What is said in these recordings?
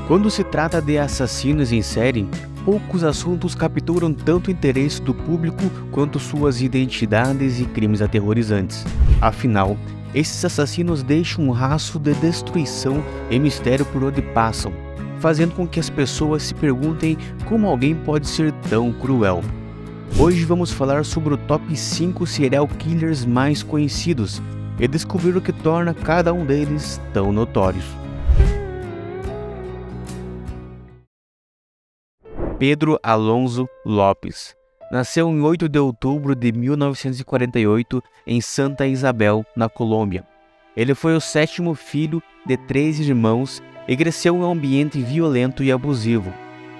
Quando se trata de assassinos em série, poucos assuntos capturam tanto o interesse do público quanto suas identidades e crimes aterrorizantes. Afinal, esses assassinos deixam um rastro de destruição e mistério por onde passam, fazendo com que as pessoas se perguntem como alguém pode ser tão cruel. Hoje vamos falar sobre o top 5 serial killers mais conhecidos e descobrir o que torna cada um deles tão notórios. Pedro Alonso Lopes nasceu em 8 de outubro de 1948 em Santa Isabel, na Colômbia. Ele foi o sétimo filho de 3 irmãos e cresceu em um ambiente violento e abusivo.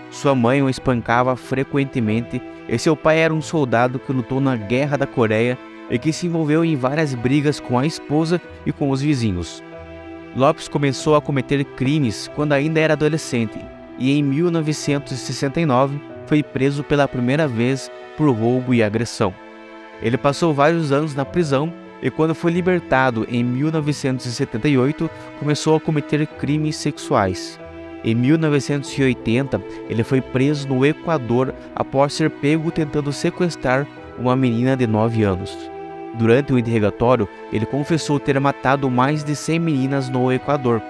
Sua mãe o espancava frequentemente e seu pai era um soldado que lutou na Guerra da Coreia e que se envolveu em várias brigas com a esposa e com os vizinhos. Lopes começou a cometer crimes quando ainda era adolescente e em 1969 foi preso pela primeira vez por roubo e agressão. Ele passou vários anos na prisão e quando foi libertado em 1978 começou a cometer crimes sexuais. Em 1980 ele foi preso no Equador após ser pego tentando sequestrar uma menina de 9 anos. Durante o interrogatório, ele confessou ter matado mais de 100 meninas no Equador.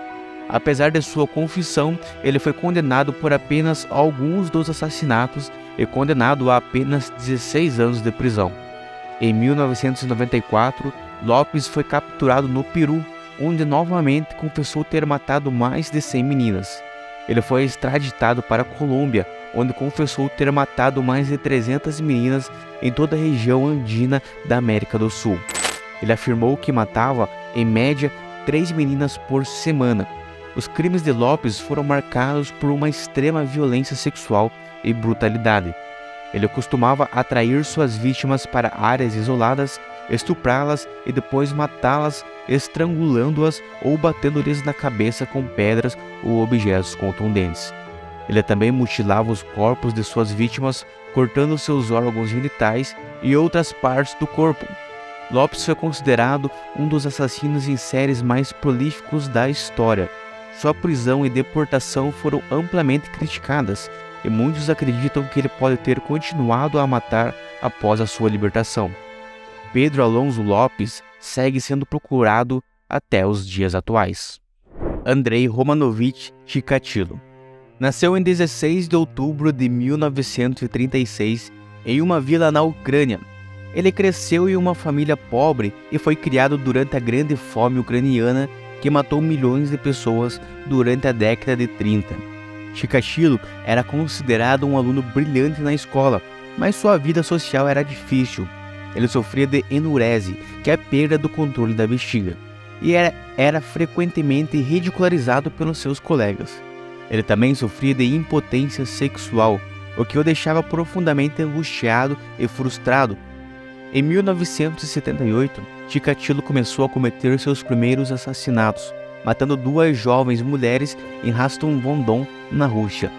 Apesar de sua confissão, ele foi condenado por apenas alguns dos assassinatos e condenado a apenas 16 anos de prisão. Em 1994, Lopes foi capturado no Peru, onde novamente confessou ter matado mais de 100 meninas. Ele foi extraditado para a Colômbia, onde confessou ter matado mais de 300 meninas em toda a região andina da América do Sul. Ele afirmou que matava, em média, 3 meninas por semana. Os crimes de Lopes foram marcados por uma extrema violência sexual e brutalidade. Ele costumava atrair suas vítimas para áreas isoladas, estuprá-las e depois matá-las, estrangulando-as ou batendo-lhes na cabeça com pedras ou objetos contundentes. Ele também mutilava os corpos de suas vítimas, cortando seus órgãos genitais e outras partes do corpo. Lopes foi considerado um dos assassinos em séries mais prolíficos da história. Sua prisão e deportação foram amplamente criticadas, e muitos acreditam que ele pode ter continuado a matar após a sua libertação. Pedro Alonso Lopes segue sendo procurado até os dias atuais. Andrei Romanovich Chikatilo nasceu em 16 de outubro de 1936 em uma vila na Ucrânia. Ele cresceu em uma família pobre e foi criado durante a Grande Fome Ucraniana que matou milhões de pessoas durante a década de 30. Chikatilo era considerado um aluno brilhante na escola, mas sua vida social era difícil. Ele sofria de enurese, que é a perda do controle da bexiga, e era frequentemente ridicularizado pelos seus colegas. Ele também sofria de impotência sexual, o que o deixava profundamente angustiado e frustrado. Em 1978, Chikatilo começou a cometer seus primeiros assassinatos, matando 2 jovens mulheres em Rostov-on-Don, na Rússia.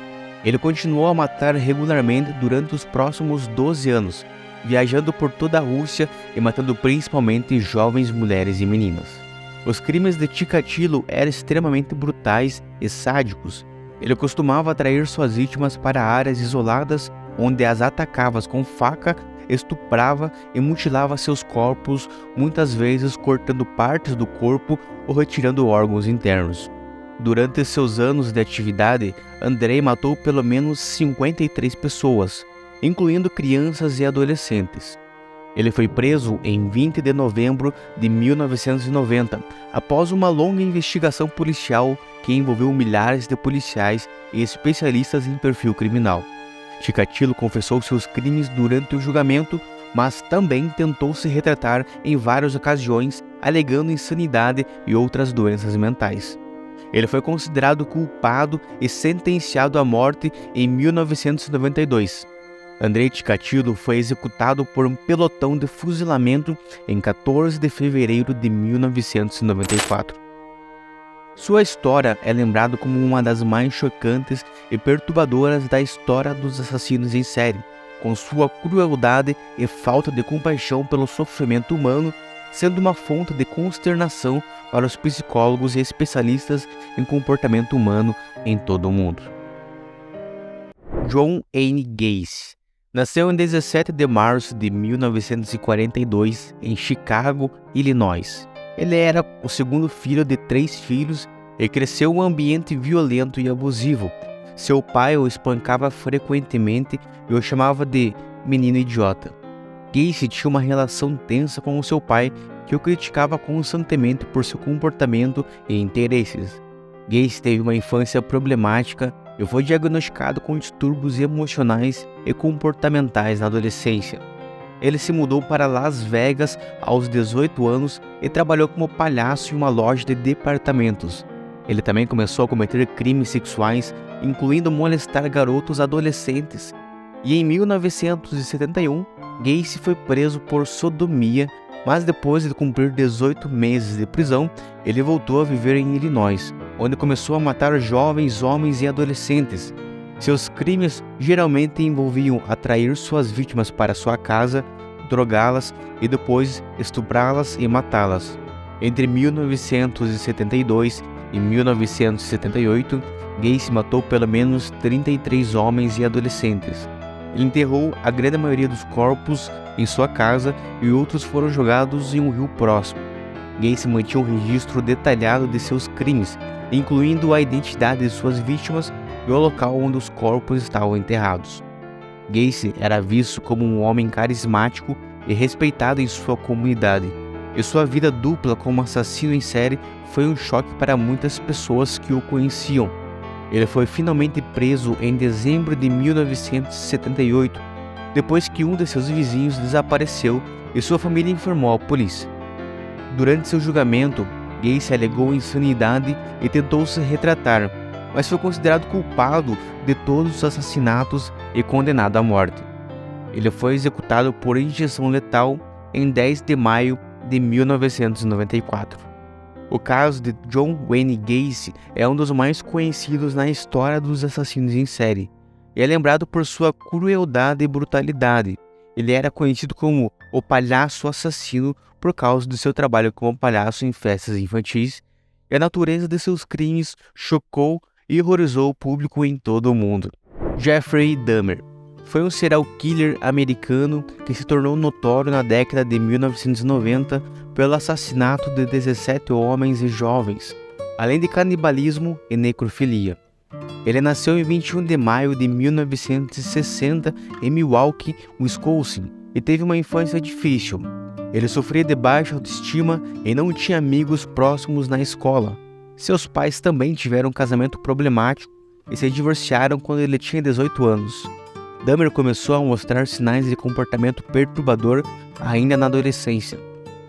Ele continuou a matar regularmente durante os próximos 12 anos, viajando por toda a Rússia e matando principalmente jovens mulheres e meninas. Os crimes de Chikatilo eram extremamente brutais e sádicos. Ele costumava atrair suas vítimas para áreas isoladas, onde as atacava com faca, estuprava e mutilava seus corpos, muitas vezes cortando partes do corpo ou retirando órgãos internos. Durante seus anos de atividade, Andrei matou pelo menos 53 pessoas, incluindo crianças e adolescentes. Ele foi preso em 20 de novembro de 1990, após uma longa investigação policial que envolveu milhares de policiais e especialistas em perfil criminal. Chikatilo confessou seus crimes durante o julgamento, mas também tentou se retratar em várias ocasiões, alegando insanidade e outras doenças mentais. Ele foi considerado culpado e sentenciado à morte em 1992. Andrei Chikatilo foi executado por um pelotão de fuzilamento em 14 de fevereiro de 1994. Sua história é lembrada como uma das mais chocantes e perturbadoras da história dos assassinos em série. Com sua crueldade e falta de compaixão pelo sofrimento humano, sendo uma fonte de consternação para os psicólogos e especialistas em comportamento humano em todo o mundo. John Wayne Gacy nasceu em 17 de março de 1942 em Chicago, Illinois. Ele era o segundo filho de 3 filhos e cresceu em um ambiente violento e abusivo. Seu pai o espancava frequentemente e o chamava de menino idiota. Gacy tinha uma relação tensa com o seu pai, que o criticava constantemente por seu comportamento e interesses. Gacy teve uma infância problemática e foi diagnosticado com distúrbios emocionais e comportamentais na adolescência. Ele se mudou para Las Vegas aos 18 anos e trabalhou como palhaço em uma loja de departamentos. Ele também começou a cometer crimes sexuais, incluindo molestar garotos adolescentes. E em 1971, Gacy foi preso por sodomia, mas depois de cumprir 18 meses de prisão, ele voltou a viver em Illinois, onde começou a matar jovens homens e adolescentes. Seus crimes geralmente envolviam atrair suas vítimas para sua casa, drogá-las e depois estuprá-las e matá-las. Entre 1972 e 1978, Gacy matou pelo menos 33 homens e adolescentes. Ele enterrou a grande maioria dos corpos em sua casa e outros foram jogados em um rio próximo. Gacy mantinha um registro detalhado de seus crimes, incluindo a identidade de suas vítimas e o local onde os corpos estavam enterrados. Gacy era visto como um homem carismático e respeitado em sua comunidade, e sua vida dupla como assassino em série foi um choque para muitas pessoas que o conheciam. Ele foi finalmente preso em dezembro de 1978, depois que um de seus vizinhos desapareceu e sua família informou a polícia. Durante seu julgamento, Gacy alegou insanidade e tentou se retratar, mas foi considerado culpado de todos os assassinatos e condenado à morte. Ele foi executado por injeção letal em 10 de maio de 1994. O caso de John Wayne Gacy é um dos mais conhecidos na história dos assassinos em série, e é lembrado por sua crueldade e brutalidade. Ele era conhecido como o palhaço assassino por causa do seu trabalho como palhaço em festas infantis, e a natureza de seus crimes chocou e horrorizou o público em todo o mundo. Jeffrey Dahmer foi um serial killer americano que se tornou notório na década de 1990 pelo assassinato de 17 homens e jovens, além de canibalismo e necrofilia. Ele nasceu em 21 de maio de 1960 em Milwaukee, Wisconsin, e teve uma infância difícil. Ele sofria de baixa autoestima e não tinha amigos próximos na escola. Seus pais também tiveram um casamento problemático e se divorciaram quando ele tinha 18 anos. Dahmer começou a mostrar sinais de comportamento perturbador ainda na adolescência.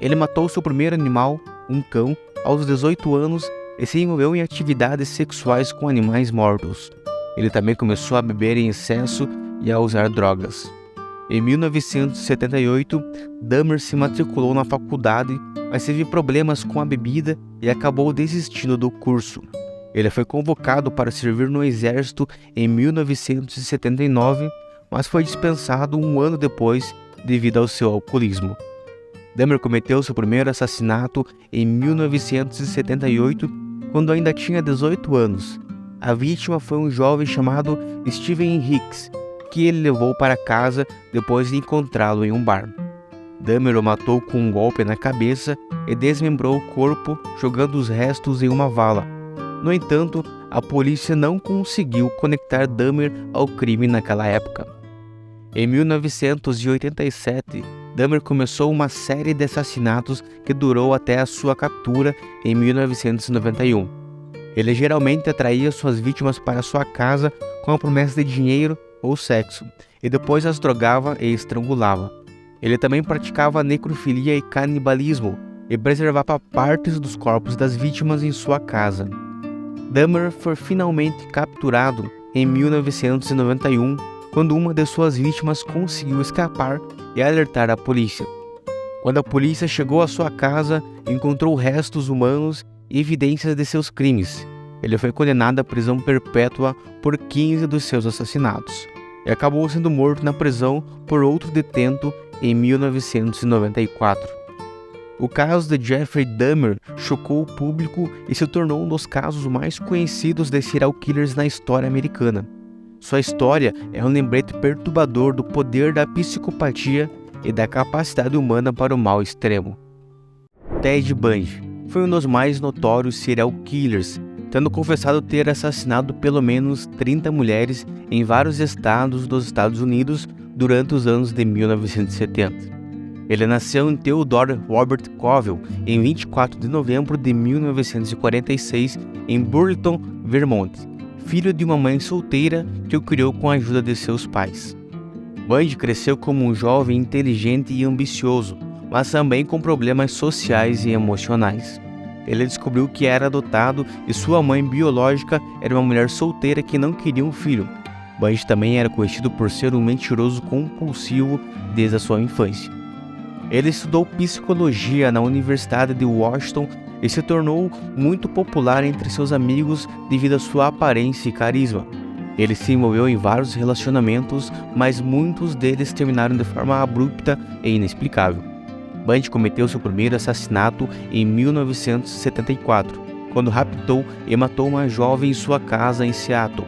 Ele matou seu primeiro animal, um cão, aos 18 anos e se envolveu em atividades sexuais com animais mortos. Ele também começou a beber em excesso e a usar drogas. Em 1978, Dahmer se matriculou na faculdade, mas teve problemas com a bebida e acabou desistindo do curso. Ele foi convocado para servir no exército em 1979, mas foi dispensado um ano depois devido ao seu alcoolismo. Dahmer cometeu seu primeiro assassinato em 1978, quando ainda tinha 18 anos. A vítima foi um jovem chamado Steven Hicks, que ele levou para casa depois de encontrá-lo em um bar. Dahmer o matou com um golpe na cabeça e desmembrou o corpo, jogando os restos em uma vala. No entanto, a polícia não conseguiu conectar Dahmer ao crime naquela época. Em 1987, Dahmer começou uma série de assassinatos que durou até a sua captura em 1991. Ele geralmente atraía suas vítimas para sua casa com a promessa de dinheiro ou sexo, e depois as drogava e estrangulava. Ele também praticava necrofilia e canibalismo, e preservava partes dos corpos das vítimas em sua casa. Dahmer foi finalmente capturado em 1991, quando uma de suas vítimas conseguiu escapar e alertar a polícia. Quando a polícia chegou à sua casa, encontrou restos humanos e evidências de seus crimes. Ele foi condenado à prisão perpétua por 15 dos seus assassinatos e acabou sendo morto na prisão por outro detento em 1994. O caso de Jeffrey Dahmer chocou o público e se tornou um dos casos mais conhecidos de serial killers na história americana. Sua história é um lembrete perturbador do poder da psicopatia e da capacidade humana para o mal extremo. Ted Bundy foi um dos mais notórios serial killers, tendo confessado ter assassinado pelo menos 30 mulheres em vários estados dos Estados Unidos durante os anos de 1970. Ele nasceu em Theodore Robert Covell em 24 de novembro de 1946 em Burlington, Vermont, filho de uma mãe solteira que o criou com a ajuda de seus pais. Bundy cresceu como um jovem inteligente e ambicioso, mas também com problemas sociais e emocionais. Ele descobriu que era adotado e sua mãe biológica era uma mulher solteira que não queria um filho. Bundy também era conhecido por ser um mentiroso compulsivo desde a sua infância. Ele estudou psicologia na Universidade de Washington e se tornou muito popular entre seus amigos devido à sua aparência e carisma. Ele se envolveu em vários relacionamentos, mas muitos deles terminaram de forma abrupta e inexplicável. Bundy cometeu seu primeiro assassinato em 1974, quando raptou e matou uma jovem em sua casa em Seattle.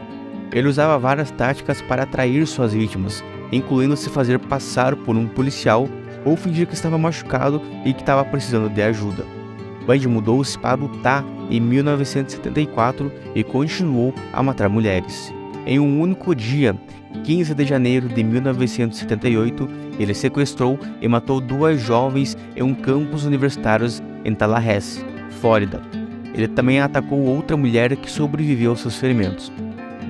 Ele usava várias táticas para atrair suas vítimas, incluindo se fazer passar por um policial ou fingir que estava machucado e que estava precisando de ajuda. Bundy mudou-se para Utah em 1974 e continuou a matar mulheres. Em um único dia, 15 de janeiro de 1978, ele sequestrou e matou 2 jovens em um campus universitário em Tallahassee, Flórida. Ele também atacou outra mulher que sobreviveu aos seus ferimentos.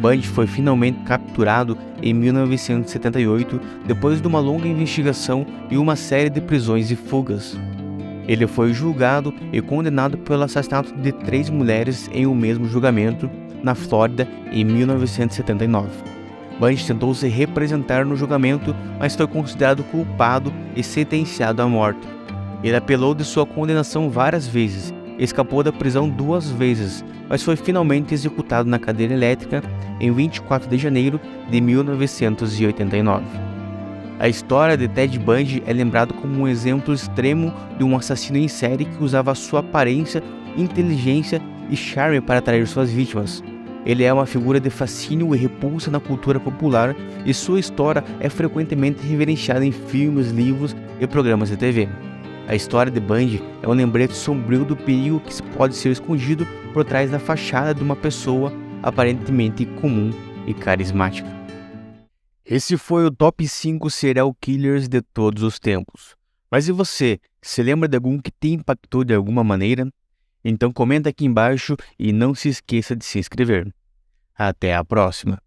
Bundy foi finalmente capturado em 1978 depois de uma longa investigação e uma série de prisões e fugas. Ele foi julgado e condenado pelo assassinato de 3 mulheres em um mesmo julgamento na Flórida em 1979. Bundy tentou se representar no julgamento, mas foi considerado culpado e sentenciado à morte. Ele apelou de sua condenação várias vezes, escapou da prisão 2 vezes, mas foi finalmente executado na cadeira elétrica em 24 de janeiro de 1989. A história de Ted Bundy é lembrada como um exemplo extremo de um assassino em série que usava sua aparência, inteligência e charme para atrair suas vítimas. Ele é uma figura de fascínio e repulsa na cultura popular e sua história é frequentemente reverenciada em filmes, livros e programas de TV. A história de Bundy é um lembrete sombrio do perigo que pode ser escondido por trás da fachada de uma pessoa aparentemente comum e carismática. Esse foi o Top 5 Serial Killers de todos os tempos. Mas e você? Se lembra de algum que te impactou de alguma maneira? Então comenta aqui embaixo e não se esqueça de se inscrever. Até a próxima!